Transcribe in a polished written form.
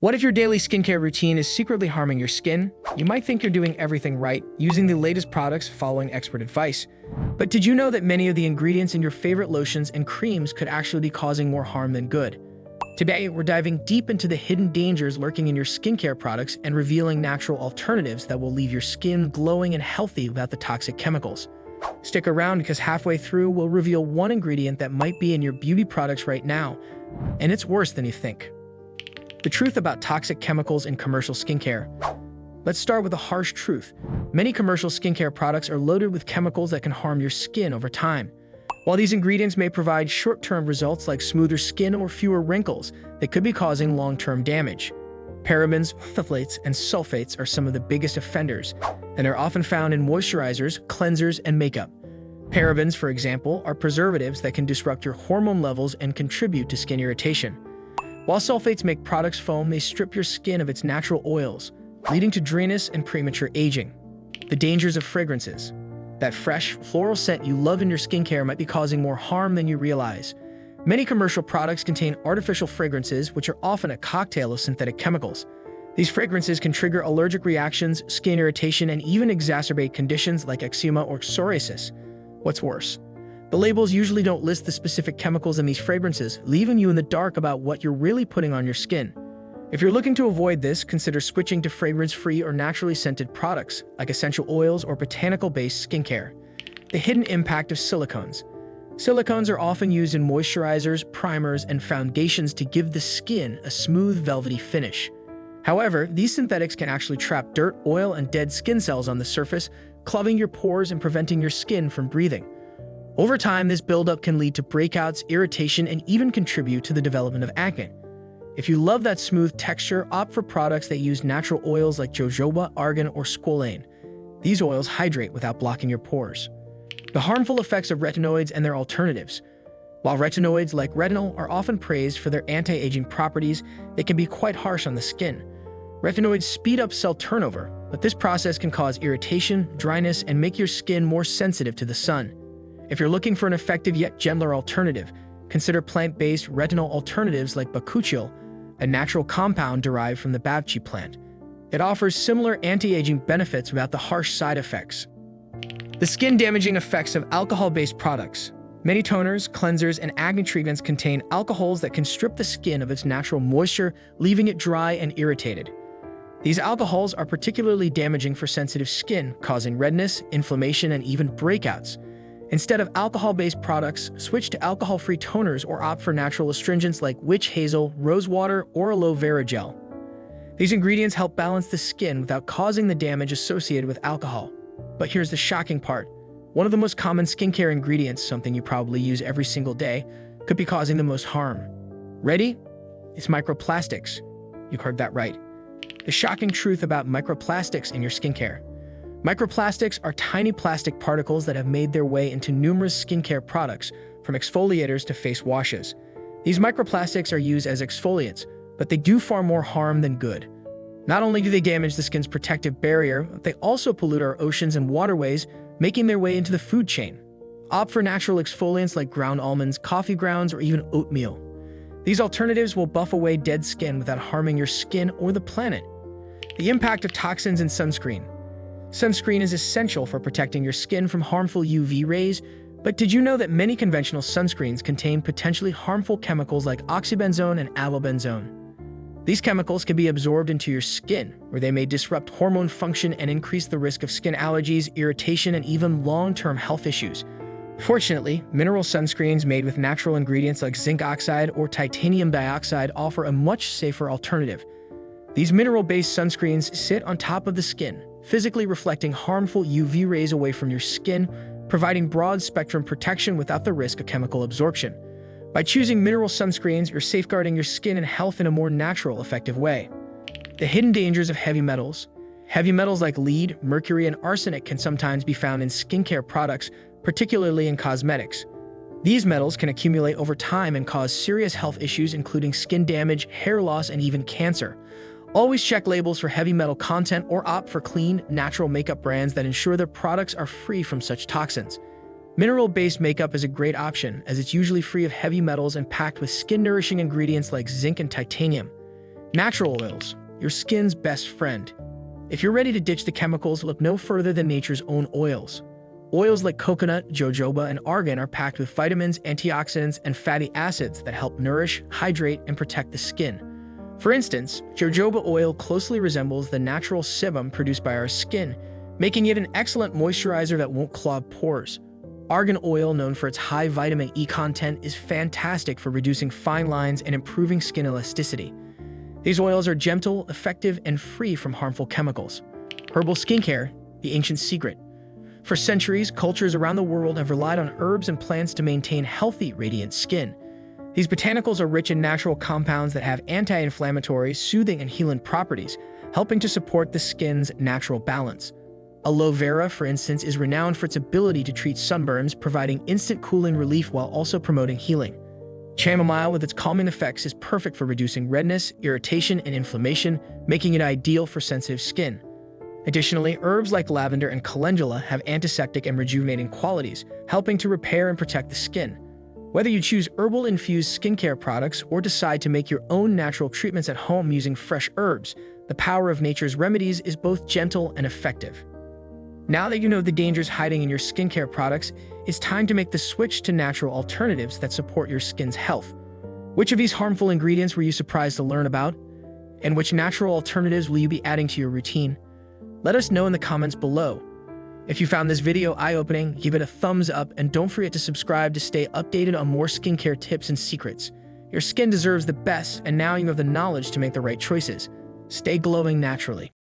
What if your daily skincare routine is secretly harming your skin? You might think you're doing everything right, using the latest products, following expert advice. But did you know that many of the ingredients in your favorite lotions and creams could actually be causing more harm than good? Today, we're diving deep into the hidden dangers lurking in your skincare products and revealing natural alternatives that will leave your skin glowing and healthy without the toxic chemicals. Stick around because halfway through, we'll reveal one ingredient that might be in your beauty products right now, and it's worse than you think. The truth about toxic chemicals in commercial skincare. Let's start with a harsh truth. Many commercial skincare products are loaded with chemicals that can harm your skin over time. While these ingredients may provide short-term results like smoother skin or fewer wrinkles, they could be causing long-term damage. Parabens, phthalates, and sulfates are some of the biggest offenders, and are often found in moisturizers, cleansers, and makeup. Parabens, for example, are preservatives that can disrupt your hormone levels and contribute to skin irritation. While sulfates make products foam, they strip your skin of its natural oils, leading to dryness and premature aging. The dangers of fragrances. That fresh, floral scent you love in your skincare might be causing more harm than you realize. Many commercial products contain artificial fragrances, which are often a cocktail of synthetic chemicals. These fragrances can trigger allergic reactions, skin irritation, and even exacerbate conditions like eczema or psoriasis. What's worse? The labels usually don't list the specific chemicals in these fragrances, leaving you in the dark about what you're really putting on your skin. If you're looking to avoid this, consider switching to fragrance-free or naturally scented products, like essential oils or botanical-based skincare. The hidden impact of silicones. Silicones are often used in moisturizers, primers, and foundations to give the skin a smooth, velvety finish. However, these synthetics can actually trap dirt, oil, and dead skin cells on the surface, clogging your pores and preventing your skin from breathing. Over time, this buildup can lead to breakouts, irritation, and even contribute to the development of acne. If you love that smooth texture, opt for products that use natural oils like jojoba, argan, or squalane. These oils hydrate without blocking your pores. The harmful effects of retinoids and their alternatives. While retinoids like retinol are often praised for their anti-aging properties, they can be quite harsh on the skin. Retinoids speed up cell turnover, but this process can cause irritation, dryness, and make your skin more sensitive to the sun. If you're looking for an effective yet gentler alternative, consider plant-based retinol alternatives like bakuchiol, a natural compound derived from the bavchi plant. It offers similar anti-aging benefits without the harsh side effects. The skin-damaging effects of alcohol-based products. Many toners, cleansers, and acne treatments contain alcohols that can strip the skin of its natural moisture, leaving it dry and irritated. These alcohols are particularly damaging for sensitive skin, causing redness, inflammation, and even breakouts. Instead of alcohol-based products, switch to alcohol-free toners or opt for natural astringents like witch hazel, rose water, or aloe vera gel. These ingredients help balance the skin without causing the damage associated with alcohol. But here's the shocking part. One of the most common skincare ingredients, something you probably use every single day, could be causing the most harm. Ready? It's microplastics. You heard that right. The shocking truth about microplastics in your skincare. Microplastics are tiny plastic particles that have made their way into numerous skincare products, from exfoliators to face washes. These microplastics are used as exfoliants, but they do far more harm than good. Not only do they damage the skin's protective barrier, they also pollute our oceans and waterways, making their way into the food chain. Opt for natural exfoliants like ground almonds, coffee grounds, or even oatmeal. These alternatives will buff away dead skin without harming your skin or the planet. The impact of toxins in sunscreen. Sunscreen is essential for protecting your skin from harmful UV rays, but did you know that many conventional sunscreens contain potentially harmful chemicals like oxybenzone and avobenzone? These chemicals can be absorbed into your skin, where they may disrupt hormone function and increase the risk of skin allergies, irritation, and even long-term health issues. Fortunately, mineral sunscreens made with natural ingredients like zinc oxide or titanium dioxide offer a much safer alternative. These mineral-based sunscreens sit on top of the skin, physically reflecting harmful UV rays away from your skin, providing broad-spectrum protection without the risk of chemical absorption. By choosing mineral sunscreens, you're safeguarding your skin and health in a more natural, effective way. The hidden dangers of heavy metals. Heavy metals like lead, mercury, and arsenic can sometimes be found in skincare products, particularly in cosmetics. These metals can accumulate over time and cause serious health issues, including skin damage, hair loss, and even cancer. Always check labels for heavy metal content or opt for clean, natural makeup brands that ensure their products are free from such toxins. Mineral-based makeup is a great option, as it's usually free of heavy metals and packed with skin-nourishing ingredients like zinc and titanium. Natural oils, your skin's best friend. If you're ready to ditch the chemicals, look no further than nature's own oils. Oils like coconut, jojoba, and argan are packed with vitamins, antioxidants, and fatty acids that help nourish, hydrate, and protect the skin. For instance, jojoba oil closely resembles the natural sebum produced by our skin, making it an excellent moisturizer that won't clog pores. Argan oil, known for its high vitamin E content, is fantastic for reducing fine lines and improving skin elasticity. These oils are gentle, effective, and free from harmful chemicals. Herbal skincare, the ancient secret. For centuries, cultures around the world have relied on herbs and plants to maintain healthy, radiant skin. These botanicals are rich in natural compounds that have anti-inflammatory, soothing, and healing properties, helping to support the skin's natural balance. Aloe vera, for instance, is renowned for its ability to treat sunburns, providing instant cooling relief while also promoting healing. Chamomile, with its calming effects, is perfect for reducing redness, irritation, and inflammation, making it ideal for sensitive skin. Additionally, herbs like lavender and calendula have antiseptic and rejuvenating qualities, helping to repair and protect the skin. Whether you choose herbal-infused skincare products or decide to make your own natural treatments at home using fresh herbs, the power of nature's remedies is both gentle and effective. Now that you know the dangers hiding in your skincare products, it's time to make the switch to natural alternatives that support your skin's health. Which of these harmful ingredients were you surprised to learn about? And which natural alternatives will you be adding to your routine? Let us know in the comments below. If you found this video eye-opening, give it a thumbs up and don't forget to subscribe to stay updated on more skincare tips and secrets. Your skin deserves the best, and now you have the knowledge to make the right choices. Stay glowing naturally.